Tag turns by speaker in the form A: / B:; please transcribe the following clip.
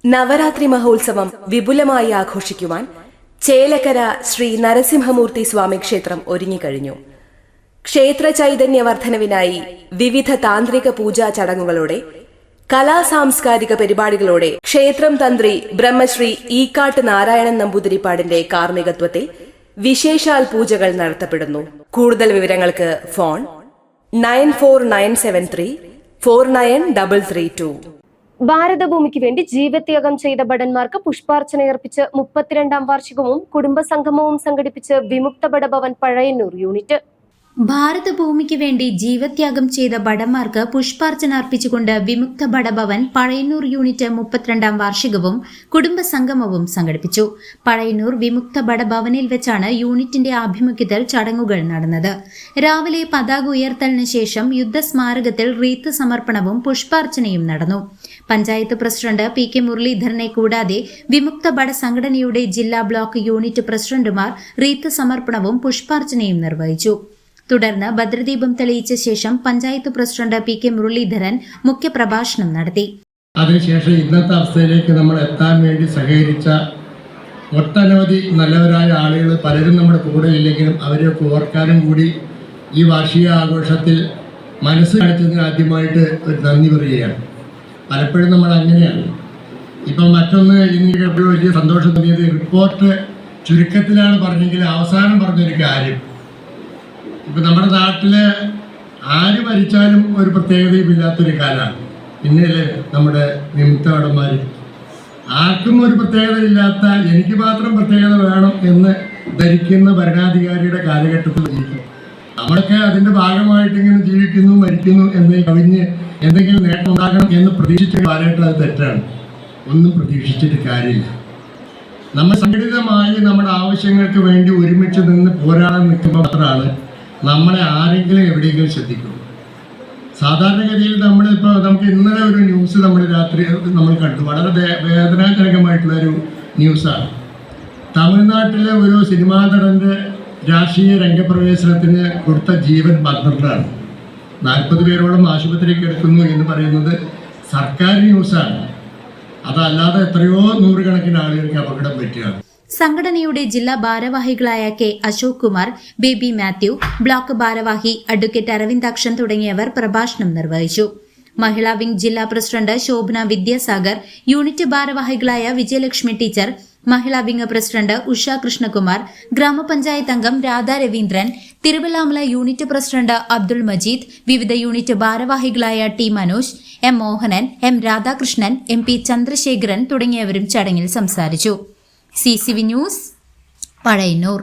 A: നവരാത്രി മഹോത്സവം വിപുലമായി ആഘോഷിക്കുവാൻ ചേലക്കര ശ്രീ നരസിംഹമൂർത്തി സ്വാമി ക്ഷേത്രം ഒരുങ്ങിക്കഴിഞ്ഞു. ക്ഷേത്ര ചൈതന്യവർദ്ധനവിനായി വിവിധ താന്ത്രിക പൂജാ ചടങ്ങുകളോടെ കലാസാംസ്കാരിക പരിപാടികളോടെ ക്ഷേത്രം തന്ത്രി ബ്രഹ്മശ്രീ ഈക്കാട്ട് നാരായണൻ നമ്പൂതിരിപ്പാടിന്റെ കാർമ്മികത്വത്തിൽ വിശേഷാൽ പൂജകൾ നടത്തപ്പെടുന്നു. കൂടുതൽ വിവരങ്ങൾക്ക് ഫോൺ 9497349332.
B: ഭാരതഭൂമിക്ക് വേണ്ടി ജീവത്യാഗം ചെയ്ത ഭടന്മാർക്ക് പുഷ്പാർച്ചനയർപ്പിച്ച് 32ാം വാർഷികവും കുടുംബസംഗമവും സംഘടിപ്പിച്ച് വിമുക്ത ഭടഭവൻ പഴയന്നൂർ യൂണിറ്റ്.
C: ഭാരതഭൂമിക്ക് വേണ്ടി ജീവത്യാഗം ചെയ്ത ഭടന്മാർക്ക് പുഷ്പാർച്ചന അർപ്പിച്ചുകൊണ്ട് വിമുക്ത ഭടഭവൻ പഴയന്നൂർ യൂണിറ്റ് 32ാം വാർഷികവും കുടുംബസംഗമവും സംഘടിപ്പിച്ചു. പഴയന്നൂർ വിമുക്ത ഭടഭവനിൽ വെച്ചാണ് യൂണിറ്റിന്റെ ആഭിമുഖ്യത്തിൽ ചടങ്ങുകൾ നടന്നത്. രാവിലെ പതാക ഉയർത്തലിന് ശേഷം യുദ്ധസ്മാരകത്തിൽ റീത്ത് സമർപ്പണവും പുഷ്പാർച്ചനയും നടന്നു. Panchayat president P K. മുരളീധരനെ കൂടാതെ വിമുക്ത ഭട സംഘടനയുടെ ജില്ലാ ബ്ലോക്ക് യൂണിറ്റ് പ്രസിഡന്റുമാർ റീത്ത് സമർപ്പണവും പുഷ്പാർച്ചനയും നിർവഹിച്ചു. തുടർന്ന് ഭദ്രദീപം തെളിയിച്ച ശേഷം പഞ്ചായത്ത് പ്രസിഡന്റ് പി.കെ. മുരളീധരൻ മുഖ്യപ്രഭാഷണം നടത്തി.
D: അതിനുശേഷം ഇന്നത്തെ അവസ്ഥയിലേക്ക് നമ്മൾ എത്താൻ വേണ്ടി സഹകരിച്ച ഒട്ടനവധി നല്ലവരായ ആളുകൾ പലരും നമ്മുടെ കൂടെ ഇല്ലെങ്കിലും അവരെയൊക്കെ ഓർക്കാനും കൂടി ഈ വാർഷിക ആഘോഷത്തിൽ മനസ്സ് കാണിച്ചതിന് ആദ്യമായിട്ട് ഒരു നന്ദി പറയുകയാണ്. പലപ്പോഴും നമ്മൾ അങ്ങനെയാണ്. ഇപ്പം മറ്റൊന്ന് ഇന്ന് വലിയ സന്തോഷം തോന്നിയത് റിപ്പോർട്ട് ചുരുക്കത്തിലാണ് പറഞ്ഞെങ്കിൽ അവസാനം പറഞ്ഞൊരു കാര്യം, ഇപ്പം നമ്മുടെ നാട്ടിൽ ആര് മരിച്ചാലും ഒരു പ്രത്യേകതയും ഇല്ലാത്തൊരു കാലമാണ്. പിന്നെയല്ലേ നമ്മുടെ വിമുക്ത ഭടന്മാർ, ആർക്കും ഒരു പ്രത്യേകത ഇല്ലാത്ത എനിക്ക് മാത്രം പ്രത്യേകത വേണം എന്ന് ധരിക്കുന്ന ഭരണാധികാരിയുടെ കാലഘട്ടത്തിൽ ജീവിക്കും. നമ്മളൊക്കെ അതിൻ്റെ ഭാഗമായിട്ട് ഇങ്ങനെ ജീവിക്കുന്നു, മരിക്കുന്നു എന്ന് കവിഞ്ഞ് എന്തെങ്കിലും നേട്ടം ഉണ്ടാകണം എന്ന് പ്രതീക്ഷിച്ച കാലഘട്ടം അത് തെറ്റാണ്. ഒന്നും പ്രതീക്ഷിച്ചിട്ട് കാര്യമില്ല. നമ്മൾ സംഘടിതമായി നമ്മുടെ ആവശ്യങ്ങൾക്ക് വേണ്ടി ഒരുമിച്ച് നിന്ന് പോരാടാൻ നിൽക്കുമ്പോൾ മാത്രമാണ് നമ്മളെ ആരെങ്കിലും എവിടെയെങ്കിലും ശ്രദ്ധിക്കും. സാധാരണഗതിയിൽ നമുക്ക് ഇന്നലെ ഒരു ന്യൂസ് രാത്രി നമ്മൾ കണ്ടു. വളരെ വേദനാജനകമായിട്ടുള്ളൊരു ന്യൂസാണ്. തമിഴ്നാട്ടിലെ ഒരു സിനിമാ നടൻ്റെ രാഷ്ട്രീയ രംഗപ്രവേശനത്തിന് കൊടുത്ത ജീവൻ 12 40 പേരോളം ആശുപത്രിയിൽ കിടക്കുന്നു എന്ന് പറയുന്നത് സർക്കാർ ന്യൂസാണ്. അതല്ലാതെ എത്രയോ നൂറുകണക്കിന് ആളുകൾക്ക് അപകടം പറ്റുകയാണ്.
C: സംഘടനയുടെ ജില്ലാ ഭാരവാഹികളായ K Ashok Kumar, baby Mathew, block ഭാരവാഹി അഡ്വക്കേറ്റ് അരവിന്ദാക്ഷൻ തുടങ്ങിയവർ പ്രഭാഷണം നിർവഹിച്ചു. മഹിളാ വിംഗ് ജില്ലാ പ്രസിഡന്റ് ശോഭന വിദ്യാസാഗർ, യൂണിറ്റ് ഭാരവാഹികളായ വിജയലക്ഷ്മി ടീച്ചർ, മഹിളാ വിംഗ് പ്രസിഡന്റ് ഉഷ കൃഷ്ണകുമാർ, ഗ്രാമപഞ്ചായത്ത് അംഗം രാധാ രവീന്ദ്രൻ, തിരുവല്ലാമല യൂണിറ്റ് പ്രസിഡന്റ് അബ്ദുൾ മജീദ്, വിവിധ യൂണിറ്റ് ഭാരവാഹികളായ T Manoj, M Mohanan, M Radhakrishnan, M P Chandrasekharan തുടങ്ങിയവരും ചടങ്ങിൽ സംസാരിച്ചു. CCV news, Pazhayannur.